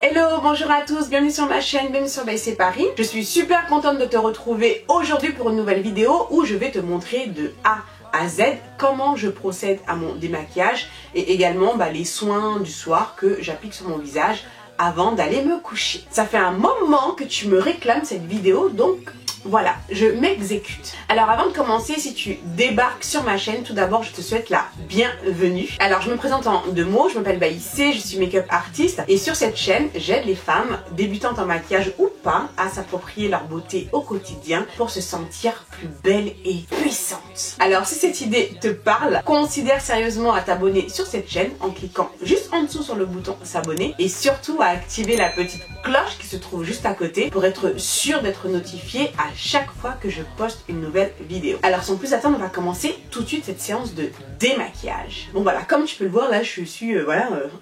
Hello, bonjour à tous, bienvenue sur ma chaîne, bienvenue sur By C'est Paris. Je suis super contente de te retrouver aujourd'hui pour une nouvelle vidéo où je vais te montrer de A à Z comment je procède à mon démaquillage et également les soins du soir que j'applique sur mon visage avant d'aller me coucher. Ça fait un moment que tu me réclames cette vidéo, donc voilà, je m'exécute. Alors avant de commencer, si tu débarques sur ma chaîne, tout d'abord je te souhaite la bienvenue. Alors je me présente en deux mots, je m'appelle By C'est, je suis make-up artiste et sur cette chaîne, j'aide les femmes débutantes en maquillage ou pas à s'approprier leur beauté au quotidien pour se sentir plus belle et puissante. Alors si cette idée te parle, considère sérieusement à t'abonner sur cette chaîne en cliquant juste en dessous sur le bouton s'abonner et surtout à activer la petite cloche qui se trouve juste à côté pour être sûr d'être notifié à chaque fois que je poste une nouvelle vidéo. Alors sans plus attendre, on va commencer tout de suite cette séance de démaquillage. Bon voilà, comme tu peux le voir là, je suis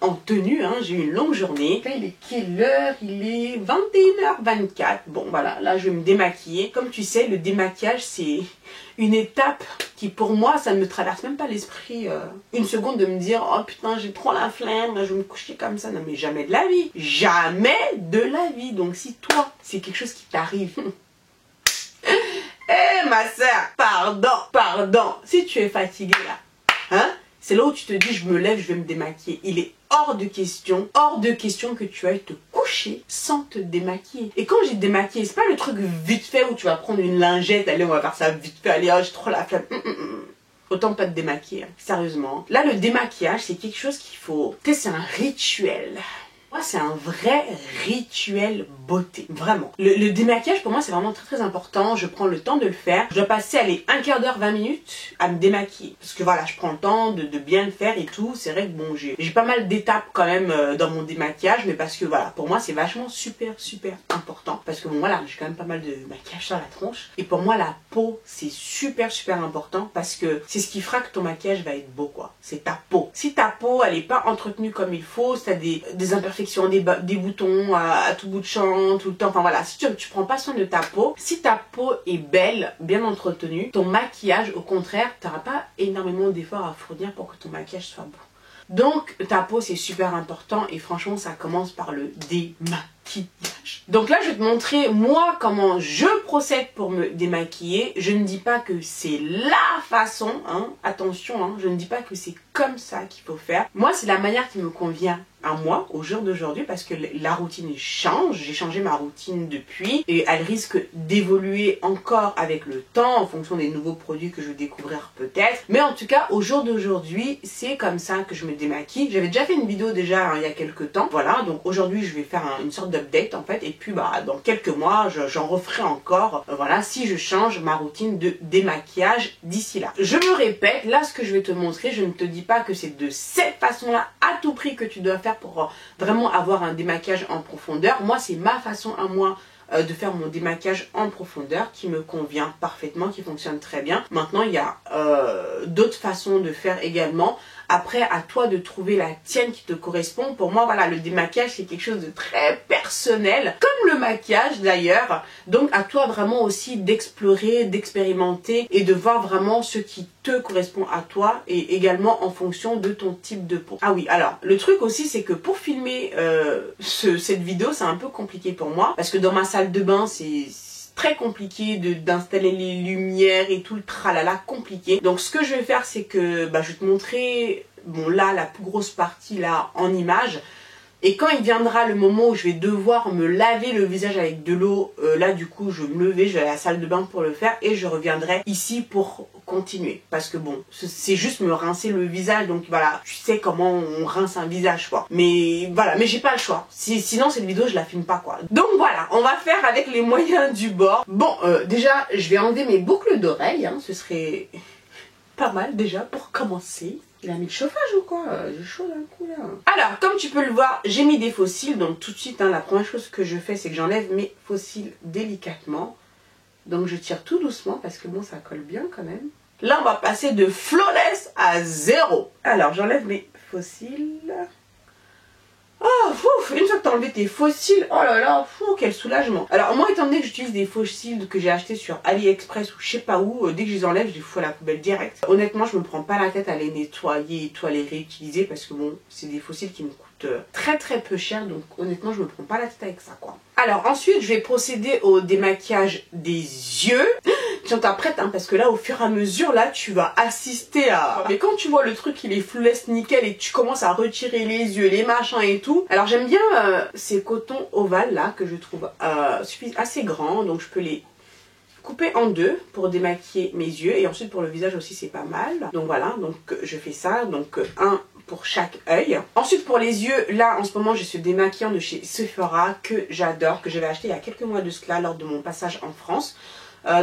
en tenue, hein, j'ai eu une longue journée. Là il est quelle heure? Il est 21h24. Bon voilà, là je vais me démaquiller. Comme tu sais, le démaquillage c'est une étape qui pour moi ça ne me traverse même pas l'esprit une seconde de me dire oh putain j'ai trop la flemme, je vais me coucher comme ça. Non mais jamais de la vie, jamais de la vie. Donc si toi c'est quelque chose qui t'arrive eh ma soeur, pardon, si tu es fatiguée là, hein, c'est là où tu te dis je me lève, je vais me démaquiller. Il est hors de question que tu ailles te coucher sans te démaquiller. Et quand j'ai démaquillé, c'est pas le truc vite fait où tu vas prendre une lingette, allez on va faire ça vite fait, allez oh, j'ai trop la flemme. Autant pas te démaquiller, hein. Sérieusement. Là le démaquillage c'est quelque chose qu'il faut, tu sais c'est un rituel. Moi c'est un vrai rituel beauté, vraiment. Le démaquillage pour moi c'est vraiment très important, je prends le temps de le faire. Je dois passer allez, un quart d'heure, 20 minutes à me démaquiller. Parce que voilà, je prends le temps de bien le faire et tout. C'est vrai que bon, j'ai pas mal d'étapes quand même dans mon démaquillage, mais parce que voilà, pour moi c'est vachement super important. Parce que bon voilà, j'ai quand même pas mal de maquillage sur la tronche. Et pour moi la peau c'est super important parce que c'est ce qui fera que ton maquillage va être beau quoi. C'est ta peau. Si ta peau elle est pas entretenue comme il faut, si t'as des imperfections, des boutons à tout bout de champ, tout le temps, enfin voilà, si tu prends pas soin de ta peau, si ta peau est belle, bien entretenue, ton maquillage au contraire, t'auras pas énormément d'efforts à fournir pour que ton maquillage soit beau. Donc ta peau c'est super important et franchement ça commence par le démaquillage. Donc là je vais te montrer moi comment je procède pour me démaquiller. Je ne dis pas que c'est la façon, hein, attention, hein, je ne dis pas que c'est comme ça qu'il faut faire. Moi c'est la manière qui me convient à moi au jour d'aujourd'hui parce que la routine change, j'ai changé ma routine depuis et elle risque d'évoluer encore avec le temps en fonction des nouveaux produits que je vais découvrir peut-être, mais en tout cas au jour d'aujourd'hui c'est comme ça que je me démaquille. J'avais déjà fait une vidéo déjà il y a quelques temps, voilà, donc aujourd'hui je vais faire une sorte d'update en fait et puis dans quelques mois j'en referai encore, voilà, si je change ma routine de démaquillage d'ici là. Je me répète, là ce que je vais te montrer, je ne te dis pas que c'est de cette façon là à tout prix que tu dois faire pour vraiment avoir un démaquillage en profondeur. Moi c'est ma façon à moi de faire mon démaquillage en profondeur qui me convient parfaitement, qui fonctionne très bien. Maintenant il y a d'autres façons de faire également. Après à toi de trouver la tienne qui te correspond. Pour moi voilà, le démaquillage c'est quelque chose de très personnel, comme le maquillage d'ailleurs. Donc à toi vraiment aussi d'explorer, d'expérimenter et de voir vraiment ce qui te correspond à toi et également en fonction de ton type de peau. Ah oui, alors le truc aussi c'est que pour filmer cette vidéo c'est un peu compliqué pour moi parce que dans ma salle de bain c'est très compliqué d'installer les lumières et tout le tralala compliqué. Donc ce que je vais faire c'est que je vais te montrer bon là la plus grosse partie là en image. Et quand il viendra le moment où je vais devoir me laver le visage avec de l'eau, là du coup je vais me lever, je vais à la salle de bain pour le faire et je reviendrai ici pour continuer. Parce que bon, c'est juste me rincer le visage, donc voilà, tu sais comment on rince un visage quoi. Mais voilà, mais j'ai pas le choix. Sinon cette vidéo je la filme pas quoi. Donc voilà, on va faire avec les moyens du bord. Bon, déjà je vais enlever mes boucles d'oreilles, hein, ce serait pas mal déjà pour commencer. Il a mis le chauffage ou quoi? J'ai chaud d'un coup là. Alors comme tu peux le voir, j'ai mis des faux cils. Donc tout de suite hein, la première chose que je fais c'est que j'enlève mes faux cils délicatement. Donc je tire tout doucement parce que bon ça colle bien quand même. Là on va passer de flawless à 0. Alors j'enlève mes faux cils. Oh, ouf, une fois que t'as enlevé tes faux cils, oh là là, fou, quel soulagement. Alors moi étant donné que j'utilise des faux cils que j'ai achetés sur AliExpress ou je sais pas où, dès que je les enlève, je les fous à la poubelle direct. Honnêtement, je me prends pas la tête à les nettoyer et tout, à les réutiliser parce que bon, c'est des faux cils qui me coûtent coûte très très peu cher, donc honnêtement je me prends pas la tête avec ça quoi. Alors ensuite je vais procéder au démaquillage des yeux. Tiens, t'es prête hein, parce que là au fur et à mesure là tu vas assister à... Mais quand tu vois le truc il est flawless nickel et que tu commences à retirer les yeux, les machins et tout. Alors j'aime bien ces cotons ovales là que je trouve assez grands, donc je peux les couper en deux pour démaquiller mes yeux et ensuite pour le visage aussi c'est pas mal. Donc voilà, donc je fais ça, donc un pour chaque œil. Ensuite pour les yeux, là en ce moment j'ai ce démaquillant de chez Sephora que j'adore, que j'avais acheté il y a quelques mois de cela lors de mon passage en France.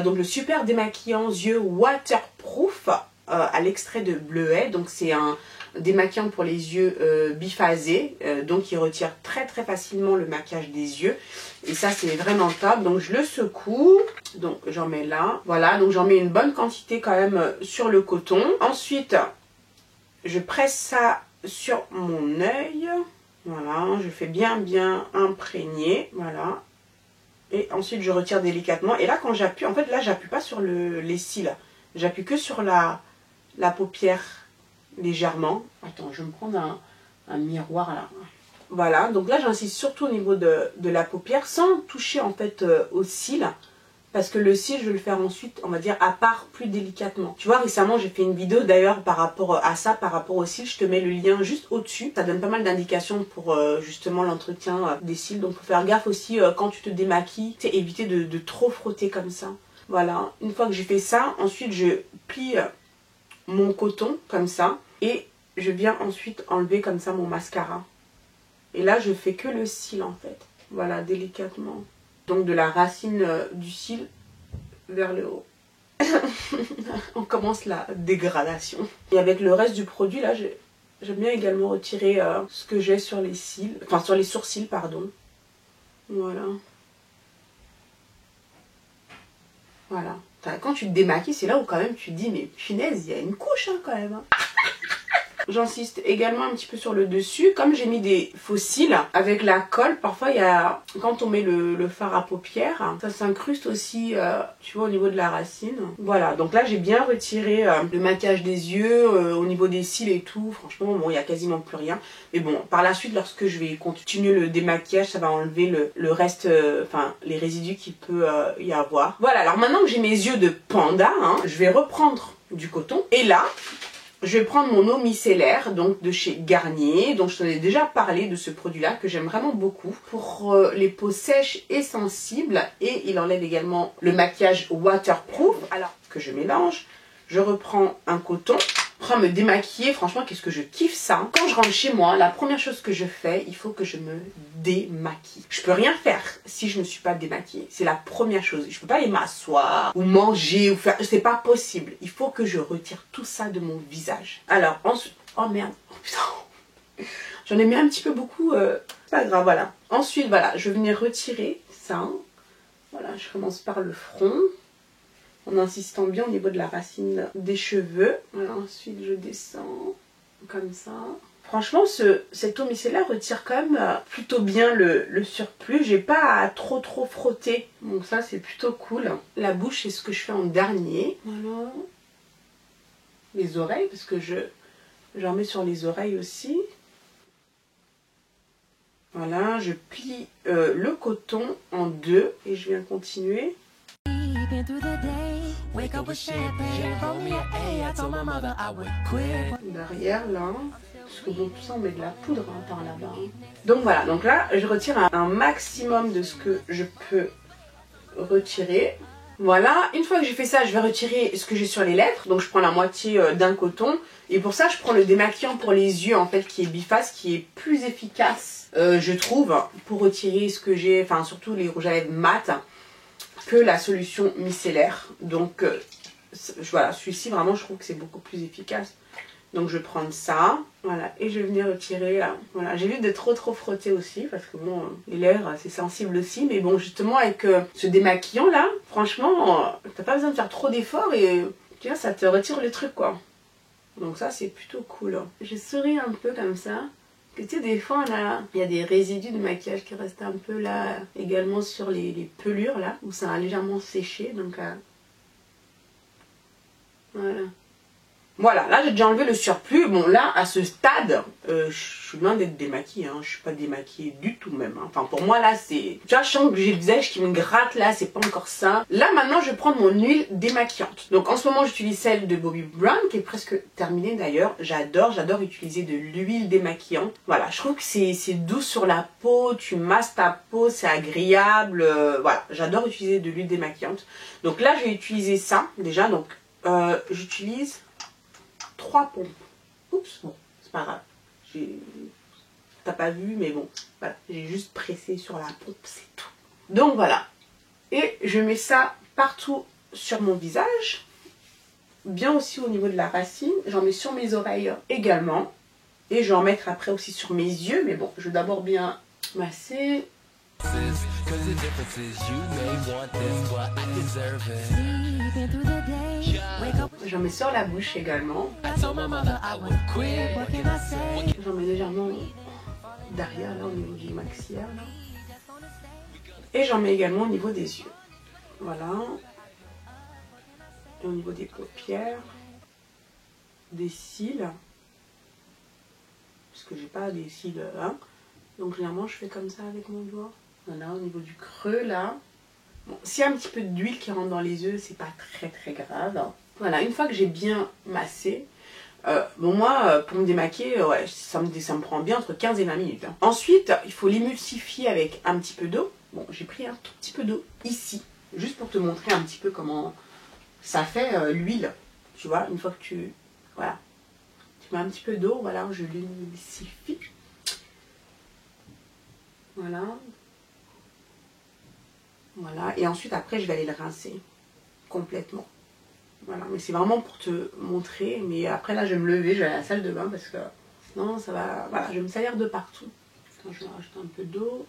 Donc le super démaquillant yeux waterproof à l'extrait de bleuet, donc c'est un démaquillant pour les yeux biphasé, donc il retire très très facilement le maquillage des yeux et ça c'est vraiment top. Donc je le secoue, donc j'en mets là, voilà, donc j'en mets une bonne quantité quand même sur le coton. Ensuite je presse ça sur mon œil, voilà, je fais bien imprégner, voilà. Et ensuite je retire délicatement. Et là quand j'appuie, en fait là j'appuie pas sur les cils. J'appuie que sur la paupière légèrement. Attends, je vais me prendre un miroir là. Voilà, donc là j'insiste surtout au niveau de la paupière sans toucher en fait aux cils. Parce que le cil je vais le faire ensuite, on va dire à part plus délicatement. Tu vois récemment j'ai fait une vidéo d'ailleurs par rapport à ça, par rapport aux cils. Je te mets le lien juste au-dessus. Ça donne pas mal d'indications pour justement l'entretien des cils. Donc faut faire gaffe aussi quand tu te démaquilles. C'est éviter de trop frotter comme ça. Voilà, une fois que j'ai fait ça, ensuite je plie mon coton comme ça. Et je viens ensuite enlever comme ça mon mascara. Et là je fais que le cil en fait. Voilà, délicatement. Donc de la racine du cil vers le haut. On commence la dégradation. Et avec le reste du produit là, j'aime bien également retirer ce que j'ai sur les cils, enfin sur les sourcils pardon. Voilà. Voilà. Quand tu te démaquilles, c'est là où quand même tu te dis mais punaise, il y a une couche hein, quand même. Hein. J'insiste également un petit peu sur le dessus. Comme j'ai mis des faux cils avec la colle, parfois il y a, quand on met le fard à paupières, ça s'incruste aussi, tu vois, au niveau de la racine. Voilà, donc là j'ai bien retiré le maquillage des yeux, au niveau des cils et tout. Franchement, bon, il n'y a quasiment plus rien. Mais bon, par la suite, lorsque je vais continuer le démaquillage, ça va enlever le reste, enfin, les résidus qu'il peut y avoir. Voilà, alors maintenant que j'ai mes yeux de panda, hein, je vais reprendre du coton. Et là... je vais prendre mon eau micellaire, donc de chez Garnier. Donc je t'en ai déjà parlé de ce produit-là que j'aime vraiment beaucoup. Pour les peaux sèches et sensibles. Et il enlève également le maquillage waterproof. Alors que je mélange, je reprends un coton. Pour me démaquiller, franchement, qu'est-ce que je kiffe ça. Quand je rentre chez moi, la première chose que je fais, il faut que je me démaquille. Je peux rien faire si je ne suis pas démaquillée. C'est la première chose. Je peux pas aller m'asseoir ou manger ou faire... c'est pas possible. Il faut que je retire tout ça de mon visage. Alors, ensuite... oh merde. Oh putain. J'en ai mis un petit peu beaucoup. C'est pas grave, voilà. Ensuite, voilà, je vais venir retirer ça. Voilà, je commence par le front. En insistant bien au niveau de la racine des cheveux. Voilà, ensuite je descends comme ça. Franchement, cette eau micellaire retire quand même plutôt bien le surplus. J'ai pas à trop frotter. Donc ça, c'est plutôt cool. La bouche, c'est ce que je fais en dernier. Voilà. Les oreilles, parce que j'en mets sur les oreilles aussi. Voilà, je plie le coton en deux et je viens continuer. Derrière là, parce que bon, tout ça on met de la poudre hein, par là-bas. Donc voilà, donc là je retire un maximum de ce que je peux retirer. Voilà, une fois que j'ai fait ça, je vais retirer ce que j'ai sur les lèvres. Donc je prends la moitié d'un coton. Et pour ça, je prends le démaquillant pour les yeux en fait qui est biface, qui est plus efficace, je trouve, pour retirer ce que j'ai, enfin surtout les rouges à lèvres mat, que la solution micellaire. Donc voilà, celui-ci vraiment je trouve que c'est beaucoup plus efficace. Donc je vais prendre ça, voilà, et je vais venir retirer là. Voilà, j'évite de trop frotter aussi parce que bon, les lèvres c'est sensible aussi, mais bon justement avec ce démaquillant là, franchement, t'as pas besoin de faire trop d'efforts et tu vois, ça te retire le truc quoi. Donc ça c'est plutôt cool. Je souris un peu comme ça. Que tu sais, des fois il y a des résidus de maquillage qui restent un peu là, également sur les pelures là, où ça a légèrement séché, donc voilà. Voilà, là j'ai déjà enlevé le surplus. Bon là, à ce stade, je suis loin d'être démaquillée, hein. Je suis pas démaquillée du tout même. Hein. Enfin pour moi là c'est... Tu vois, je sens que j'ai le visage qui me gratte là, c'est pas encore ça. Là maintenant je vais prendre mon huile démaquillante. Donc en ce moment j'utilise celle de Bobbi Brown qui est presque terminée d'ailleurs. J'adore utiliser de l'huile démaquillante. Voilà, je trouve que c'est doux sur la peau, tu masses ta peau, c'est agréable. Voilà, j'adore utiliser de l'huile démaquillante. Donc là je vais utiliser ça déjà. Donc j'utilise 3 pompes. Oups, bon, c'est pas grave. T'as pas vu, mais bon, voilà. J'ai juste pressé sur la pompe, c'est tout. Donc voilà. Et je mets ça partout sur mon visage. Bien aussi au niveau de la racine. J'en mets sur mes oreilles également. Et je vais en mettre après aussi sur mes yeux. Mais bon, je vais d'abord bien masser. J'en mets sur la bouche également. J'en mets légèrement derrière, là, au niveau du maxillaire. Là. Et j'en mets également au niveau des yeux. Voilà. Et au niveau des paupières. Des cils. Parce que j'ai pas des cils, hein. Donc généralement je fais comme ça avec mon doigt. Voilà, au niveau du creux là. Bon, s'il y a un petit peu d'huile qui rentre dans les yeux, c'est pas très grave. Voilà, une fois que j'ai bien massé, bon moi pour me démaquiller, ouais, ça me prend bien entre 15 et 20 minutes. Hein. Ensuite, il faut l'émulsifier avec un petit peu d'eau. Bon, j'ai pris un tout petit peu d'eau ici, juste pour te montrer un petit peu comment ça fait l'huile. Tu vois, une fois que tu... Voilà. Tu mets un petit peu d'eau, voilà, je l'émulsifie. Voilà. Voilà. Et ensuite, après, je vais aller le rincer complètement. Voilà. Mais c'est vraiment pour te montrer. Mais après, là, je vais me lever, je vais à la salle de bain parce que sinon, ça va... Voilà, je vais me salir de partout. Attends, je vais rajouter un peu d'eau.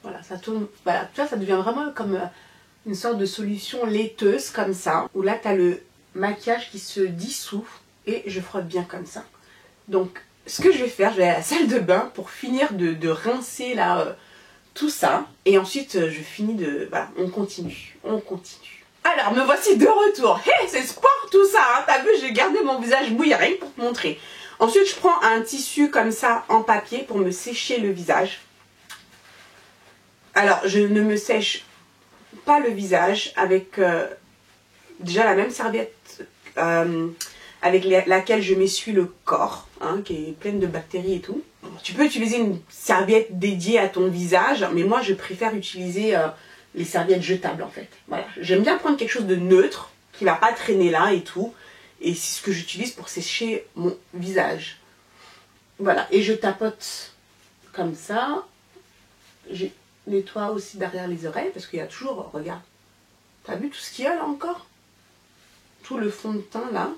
Voilà, ça tourne... Voilà, tu vois, ça devient vraiment comme une sorte de solution laiteuse comme ça. Où là, tu as le maquillage qui se dissout. Et je frotte bien comme ça. Donc, ce que je vais faire, je vais à la salle de bain pour finir de rincer là, tout ça. Et ensuite, je finis de... Voilà, on continue. On continue. Alors, me voici de retour. Hey, c'est sport tout ça. Hein. T'as vu, j'ai gardé mon visage mouillé rien pour te montrer. Ensuite, je prends un tissu comme ça en papier pour me sécher le visage. Alors, je ne me sèche pas le visage avec déjà la même serviette... avec laquelle je m'essuie le corps, hein, qui est pleine de bactéries et tout. Tu peux utiliser une serviette dédiée à ton visage, mais moi je préfère utiliser les serviettes jetables en fait. Voilà. J'aime bien prendre quelque chose de neutre, qui ne va pas traîner là et tout. Et c'est ce que j'utilise pour sécher mon visage. Voilà, et je tapote comme ça. Je nettoie aussi derrière les oreilles, parce qu'il y a toujours, regarde, t'as vu tout ce qu'il y a là encore? Tout le fond de teint là.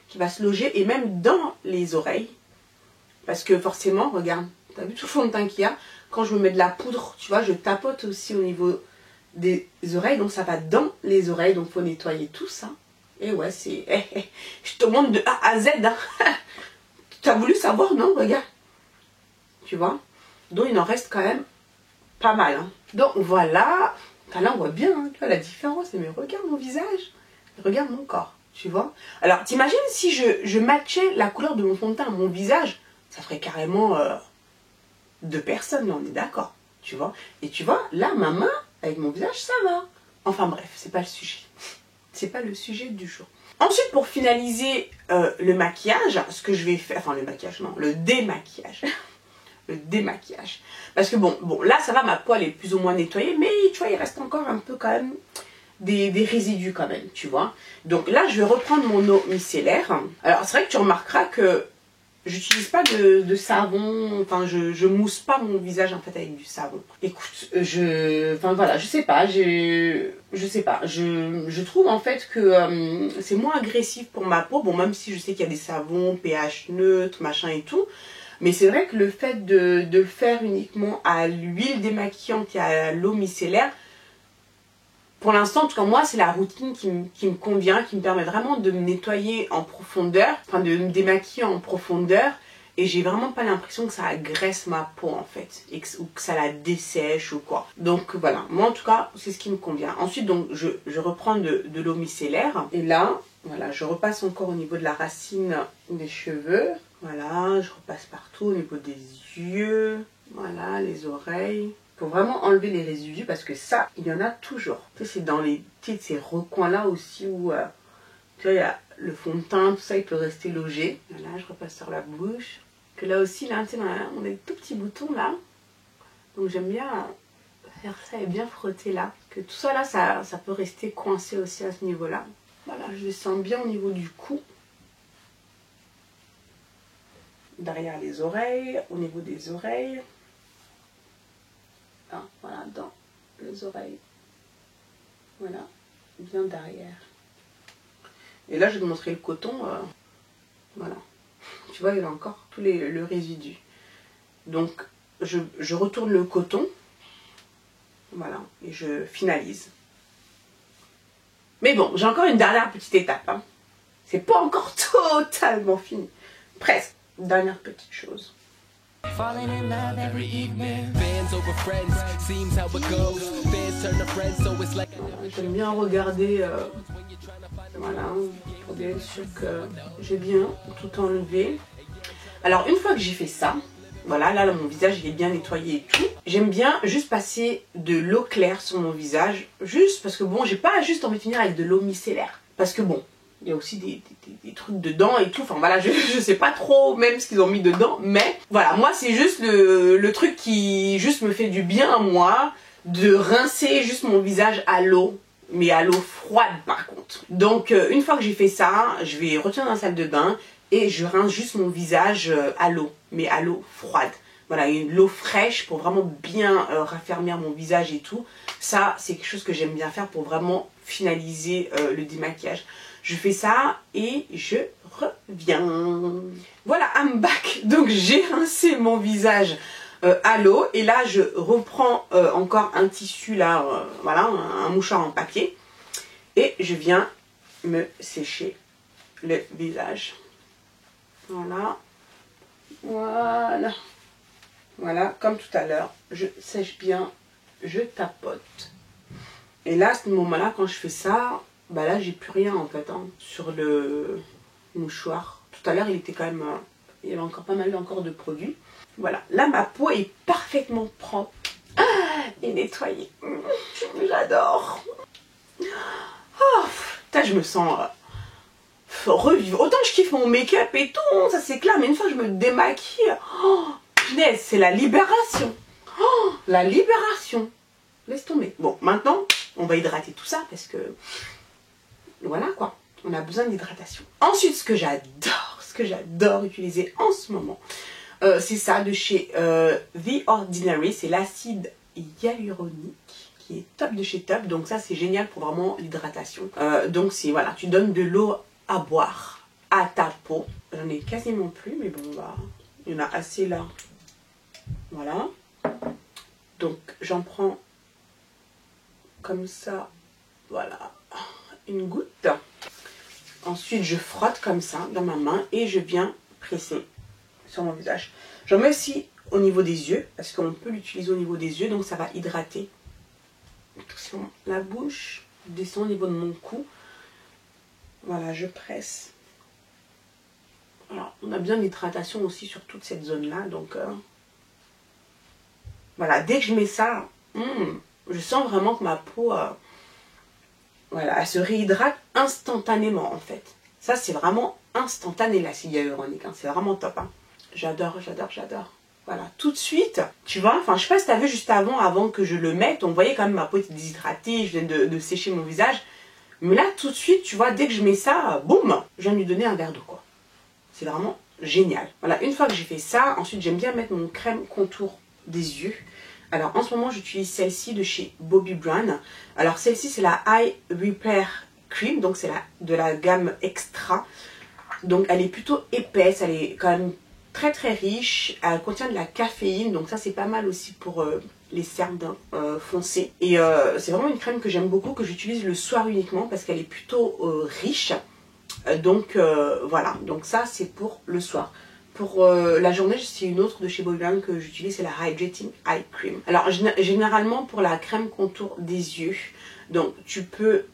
Qui va se loger et même dans les oreilles parce que forcément regarde, t'as vu tout le fond de teint qu'il y a, quand je me mets de la poudre, tu vois, je tapote aussi au niveau des oreilles, donc ça va dans les oreilles, donc faut nettoyer tout ça. Et ouais, c'est je te montre de A à Z, hein. T'as voulu savoir, non? Regarde, tu vois, donc il en reste quand même pas mal, hein. Donc voilà, là on voit bien, hein, tu vois la différence. Mais regarde mon visage, regarde mon corps. Tu vois? Alors, t'imagines si je matchais la couleur de mon fond de teint à mon visage, ça ferait carrément 2 personnes, on est d'accord. Tu vois? Et tu vois, là, ma main, avec mon visage, ça va. Enfin bref, c'est pas le sujet. C'est pas le sujet du jour. Ensuite, pour finaliser le maquillage, ce que je vais faire... Enfin, le maquillage, non, le démaquillage. Le démaquillage. Parce que bon, là, ça va, ma peau, elle est plus ou moins nettoyée, mais tu vois, il reste encore un peu quand même... Des résidus quand même, tu vois. Donc là, je vais reprendre mon eau micellaire. Alors, c'est vrai que tu remarqueras que j'utilise pas de savon. Enfin, je mousse pas mon visage, en fait, avec du savon. Écoute, enfin, voilà, je sais pas. Je sais pas. Je trouve, en fait, que c'est moins agressif pour ma peau. Bon, même si je sais qu'il y a des savons, pH neutre, machin et tout. Mais c'est vrai que le fait de le faire uniquement à l'huile démaquillante et à l'eau micellaire, pour l'instant, en tout cas moi, c'est la routine qui me convient, qui me permet vraiment de me nettoyer en profondeur, enfin de me démaquiller en profondeur. Et j'ai vraiment pas l'impression que ça agresse ma peau en fait, ou que ça la dessèche ou quoi. Donc voilà, moi en tout cas, c'est ce qui me convient. Ensuite, donc je reprends de l'eau micellaire. Et là, Voilà, je repasse encore au niveau de la racine des cheveux. Voilà, je repasse partout au niveau des yeux. Voilà, les oreilles. Il faut vraiment enlever les résidus parce que ça, il y en a toujours. Tu sais, c'est dans les ces recoins-là aussi où tu vois, il y a le fond de teint, tout ça, il peut rester logé. Voilà, je repasse sur la bouche. Que là aussi, là, tu sais, on a des tout petits boutons là. Donc j'aime bien faire ça et bien frotter là. Que tout ça là, ça peut rester coincé aussi à ce niveau-là. Voilà, je descends bien au niveau du cou. Derrière les oreilles, au niveau des oreilles. Ah, voilà, dans les oreilles. Voilà, bien derrière. Et là, je vais te montrer le coton. Voilà. Tu vois, il y a encore tout le résidu. Donc, je retourne le coton. Voilà, et je finalise. Mais bon, j'ai encore une dernière petite étape. Hein. C'est pas encore totalement fini. Presque. Dernière petite chose. J'aime bien regarder, voilà, pour être sûr que j'ai bien tout enlevé. Alors une fois que j'ai fait ça, voilà, là mon visage il est bien nettoyé et tout. J'aime bien juste passer de l'eau claire sur mon visage, juste parce que bon, j'ai pas juste envie de finir avec de l'eau micellaire. Parce que bon, il y a aussi des trucs dedans et tout. Enfin voilà, je sais pas trop même ce qu'ils ont mis dedans. Mais voilà, moi c'est juste le truc qui juste me fait du bien à moi. De rincer juste mon visage à l'eau. Mais à l'eau froide par contre. Donc une fois que j'ai fait ça, je vais retourner dans la salle de bain. Et je rince juste mon visage à l'eau. Mais à l'eau froide. Voilà, l'eau fraîche pour vraiment bien raffermir mon visage et tout. Ça, c'est quelque chose que j'aime bien faire pour vraiment finaliser le démaquillage. Je fais ça et je reviens. Voilà, I'm back. Donc j'ai rincé mon visage à l'eau. Et là, je reprends encore un tissu là, voilà, un mouchoir en papier. Et je viens me sécher le visage. Voilà. Voilà. Voilà, comme tout à l'heure, je sèche bien, je tapote. Et là, à ce moment-là, quand je fais ça, bah là, j'ai plus rien en fait hein, sur le mouchoir. Tout à l'heure, il était quand même, il y avait encore pas mal de produits. Voilà, là, ma peau est parfaitement propre et nettoyée. J'adore. Oh, putain, je me sens revivre. Autant je kiffe mon make-up et tout, ça c'est clair, mais une fois que je me démaquille, oh, punaise, c'est la libération. Oh, la libération. Laisse tomber. Bon, maintenant, on va hydrater tout ça parce que, voilà quoi, on a besoin d'hydratation. Ensuite, ce que j'adore utiliser en ce moment, c'est ça de chez The Ordinary, c'est l'acide hyaluronique. Qui est top de chez top, donc ça c'est génial pour vraiment l'hydratation. Donc c'est voilà, tu donnes de l'eau à boire à ta peau. J'en ai quasiment plus, mais bon, bah, il y en a assez là. Voilà. Donc j'en prends comme ça, voilà, une goutte. Ensuite je frotte comme ça dans ma main et je viens presser sur mon visage. J'en mets aussi au niveau des yeux, parce qu'on peut l'utiliser au niveau des yeux, donc ça va hydrater. Sur la bouche, je descends au niveau de mon cou. Voilà, je presse. Alors, on a bien l'hydratation aussi sur toute cette zone-là. Donc, voilà, dès que je mets ça, je sens vraiment que ma peau, voilà, elle se réhydrate instantanément en fait. Ça, c'est vraiment instantané l'acide hyaluronique. Hein. C'est vraiment top. Hein. J'adore, j'adore, j'adore. Voilà, tout de suite, tu vois, enfin je sais pas si tu as vu juste avant que je le mette, on voyait quand même ma peau était déshydratée, je viens de sécher mon visage. Mais là, tout de suite, tu vois, dès que je mets ça, boum, je viens de lui donner un verre d'eau, quoi. C'est vraiment génial. Voilà, une fois que j'ai fait ça, ensuite j'aime bien mettre mon crème contour des yeux. Alors en ce moment, j'utilise celle-ci de chez Bobbi Brown. Alors celle-ci, c'est la Eye Repair Cream, donc c'est de la gamme Extra. Donc elle est plutôt épaisse, elle est quand même très très riche, elle contient de la caféine, donc ça c'est pas mal aussi pour les cernes foncées. Et c'est vraiment une crème que j'aime beaucoup, que j'utilise le soir uniquement parce qu'elle est plutôt riche. Donc voilà, donc ça c'est pour le soir. Pour la journée, c'est une autre de chez Bobbi Brown que j'utilise, c'est la Hydrating Eye Cream. Alors généralement pour la crème contour des yeux, donc tu peux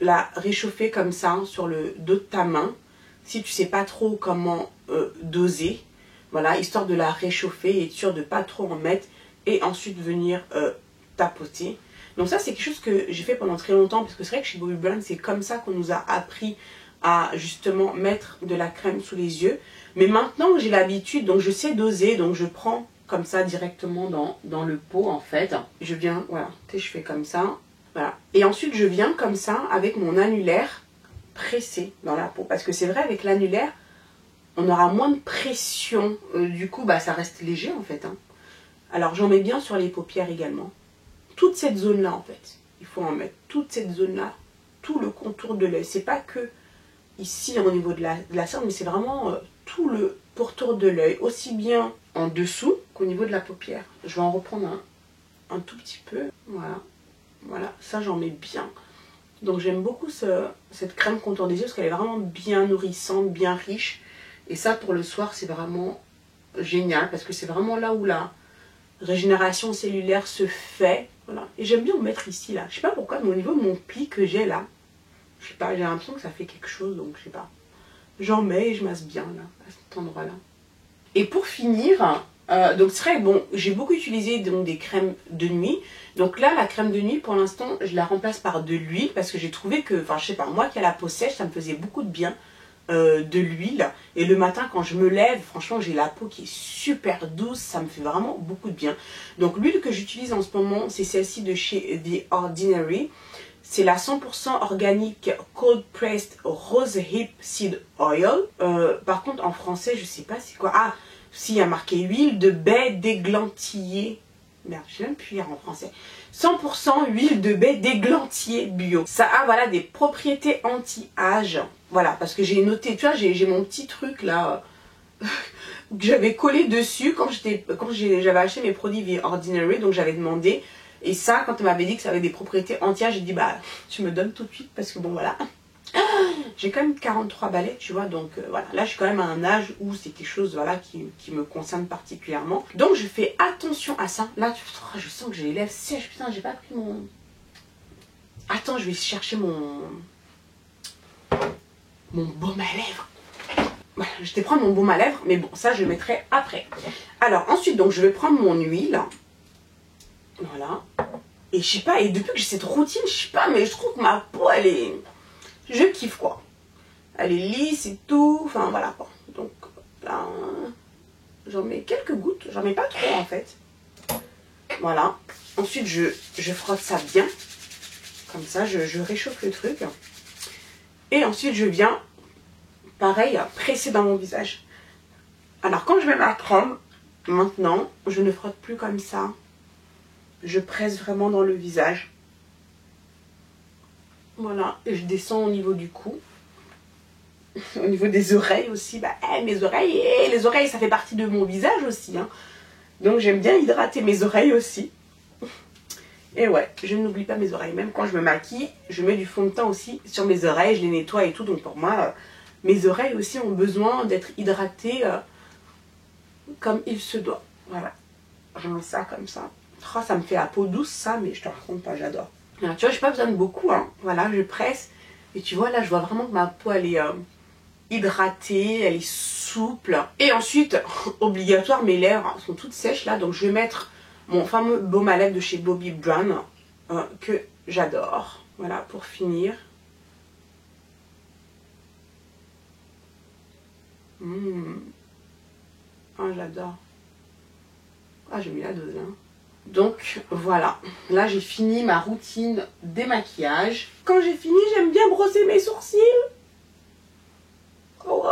la réchauffer comme ça sur le dos de ta main. Si tu sais pas trop comment doser, voilà, histoire de la réchauffer et être sûr de pas trop en mettre. Et ensuite venir tapoter. Donc ça c'est quelque chose que j'ai fait pendant très longtemps. Parce que c'est vrai que chez Bobbi Brown c'est comme ça qu'on nous a appris à justement mettre de la crème sous les yeux. Mais maintenant j'ai l'habitude, donc je sais doser. Donc je prends comme ça directement dans le pot en fait. Je viens, voilà, tu sais, je fais comme ça. Voilà. Et ensuite je viens comme ça avec mon annulaire pressé dans la peau. Parce que c'est vrai avec l'annulaire, on aura moins de pression. Du coup bah ça reste léger en fait. Hein. Alors j'en mets bien sur les paupières également. Toute cette zone là en fait. Il faut en mettre toute cette zone là. Tout le contour de l'œil. C'est pas que ici au niveau de la cerne, mais c'est vraiment tout le pourtour de l'œil. Aussi bien en dessous qu'au niveau de la paupière. Je vais en reprendre un tout petit peu. Voilà. Voilà. Ça j'en mets bien. Donc j'aime beaucoup cette crème contour des yeux parce qu'elle est vraiment bien nourrissante, bien riche. Et ça pour le soir c'est vraiment génial. Parce que c'est vraiment là où la régénération cellulaire se fait. Voilà. Et j'aime bien en mettre ici là. Je sais pas pourquoi, mais au niveau de mon pli que j'ai là, je sais pas, j'ai l'impression que ça fait quelque chose, donc je sais pas. J'en mets et je masse bien là, à cet endroit là. Et pour finir, donc c'est vrai, bon, j'ai beaucoup utilisé donc, des crèmes de nuit. Donc là, la crème de nuit, pour l'instant, je la remplace par de l'huile parce que j'ai trouvé que, enfin je sais pas, moi qui a la peau sèche, ça me faisait beaucoup de bien. De l'huile, et le matin quand je me lève, franchement j'ai la peau qui est super douce, ça me fait vraiment beaucoup de bien. Donc l'huile que j'utilise en ce moment, c'est celle-ci de chez The Ordinary. C'est la 100% organique cold pressed rose hip seed oil. Par contre en français je sais pas c'est quoi. Ah, si, il y a marqué huile de baie d'églantillé. Merde, je sais même plus lire en français. 100% huile de baie d'églantillé bio. Ça a voilà des propriétés anti-âge. Voilà, parce que j'ai noté, tu vois, j'ai mon petit truc là que j'avais collé dessus quand j'avais acheté mes produits The Ordinary, donc j'avais demandé. Et ça, quand elle m'avait dit que ça avait des propriétés anti-âge, j'ai dit bah tu me donnes tout de suite parce que bon voilà. J'ai quand même 43 balais, tu vois, donc voilà. Là, je suis quand même à un âge où c'est quelque chose voilà, qui me concerne particulièrement. Donc, je fais attention à ça. Là, je sens que j'ai les lèvres sèches. Putain, j'ai pas pris mon... Attends, je vais chercher mon baume à lèvres. Voilà, je vais prendre mon baume à lèvres, mais bon, ça, je le mettrai après. Alors, ensuite, donc, je vais prendre mon huile. Voilà. Et je sais pas, et depuis que j'ai cette routine, je sais pas, mais je trouve que ma peau, elle est... Je kiffe quoi. Elle est lisse et tout. Enfin voilà quoi. Donc là, j'en mets quelques gouttes. J'en mets pas trop en fait. Voilà. Ensuite, je frotte ça bien. Comme ça, je réchauffe le truc. Et ensuite, je viens, pareil, presser dans mon visage. Alors quand je mets ma crème, maintenant, je ne frotte plus comme ça. Je presse vraiment dans le visage. Voilà, et je descends au niveau du cou. Au niveau des oreilles aussi. Bah, mes oreilles, les oreilles, ça fait partie de mon visage aussi. Hein. Donc j'aime bien hydrater mes oreilles aussi. Et ouais, je n'oublie pas mes oreilles. Même quand je me maquille, je mets du fond de teint aussi sur mes oreilles. Je les nettoie et tout. Donc pour moi, mes oreilles aussi ont besoin d'être hydratées comme il se doit. Voilà. Je mets ça comme ça. Oh, ça me fait la peau douce ça, mais je te raconte pas, j'adore. Alors, tu vois, j'ai pas besoin de beaucoup, hein. Voilà, je presse. Et tu vois, là, je vois vraiment que ma peau, elle est hydratée, elle est souple. Et ensuite, obligatoire, mes lèvres sont toutes sèches, là. Donc, je vais mettre mon fameux baume à lèvres de chez Bobbi Brown, que j'adore. Voilà, pour finir. Ah, j'adore. Ah, j'ai mis la dose, hein. Donc voilà, là j'ai fini ma routine démaquillage. Quand j'ai fini, j'aime bien brosser mes sourcils. Oh,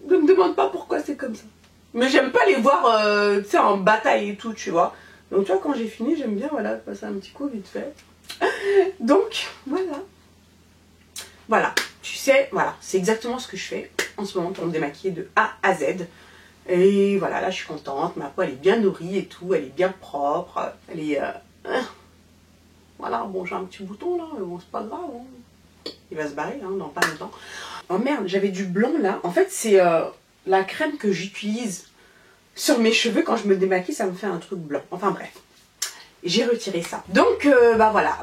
ne me demande pas pourquoi c'est comme ça. Mais j'aime pas les voir tu sais, en bataille et tout, tu vois. Donc tu vois, quand j'ai fini, j'aime bien voilà, passer un petit coup vite fait. Donc voilà. Voilà, tu sais, voilà, c'est exactement ce que je fais en ce moment pour me démaquiller de A à Z. Et voilà, là je suis contente, ma peau elle est bien nourrie et tout, elle est bien propre, elle est... voilà, bon j'ai un petit bouton là, bon c'est pas grave, hein. Il va se barrer hein, dans pas longtemps. Oh merde, j'avais du blanc là, en fait c'est la crème que j'utilise sur mes cheveux quand je me démaquille, ça me fait un truc blanc, enfin bref. j'ai retiré ça. Donc bah voilà,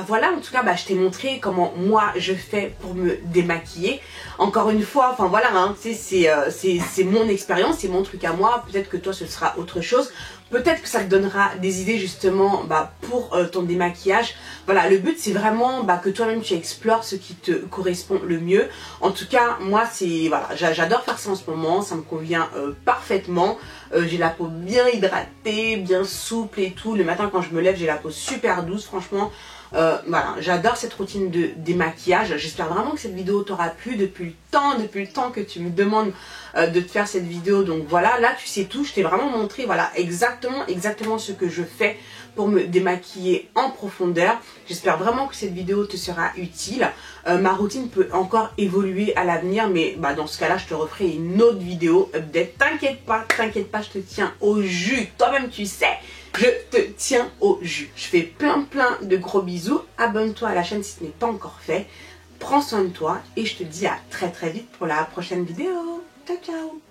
voilà, en tout cas je t'ai montré comment moi je fais pour me démaquiller. Encore une fois, enfin voilà, hein, c'est mon expérience, c'est mon truc à moi. Peut-être que toi ce sera autre chose. Peut-être que ça te donnera des idées justement pour ton démaquillage. Voilà, le but c'est vraiment que toi-même tu explores ce qui te correspond le mieux. En tout cas, moi c'est voilà, j'adore faire ça en ce moment, ça me convient parfaitement. J'ai la peau bien hydratée, bien souple et tout. Le matin quand je me lève, j'ai la peau super douce, franchement. Voilà, j'adore cette routine de démaquillage. J'espère vraiment que cette vidéo t'aura plu depuis le temps que tu me demandes de te faire cette vidéo. Donc voilà, là tu sais tout, je t'ai vraiment montré voilà exactement ce que je fais pour me démaquiller en profondeur. J'espère vraiment que cette vidéo te sera utile. Ma routine peut encore évoluer à l'avenir, mais dans ce cas là je te referai une autre vidéo update. T'inquiète pas, je te tiens au jus. Toi-même tu sais, je te tiens au jus. Je fais plein de gros bisous. Abonne-toi à la chaîne si ce n'est pas encore fait. Prends soin de toi et je te dis à très vite pour la prochaine vidéo. Ciao ciao.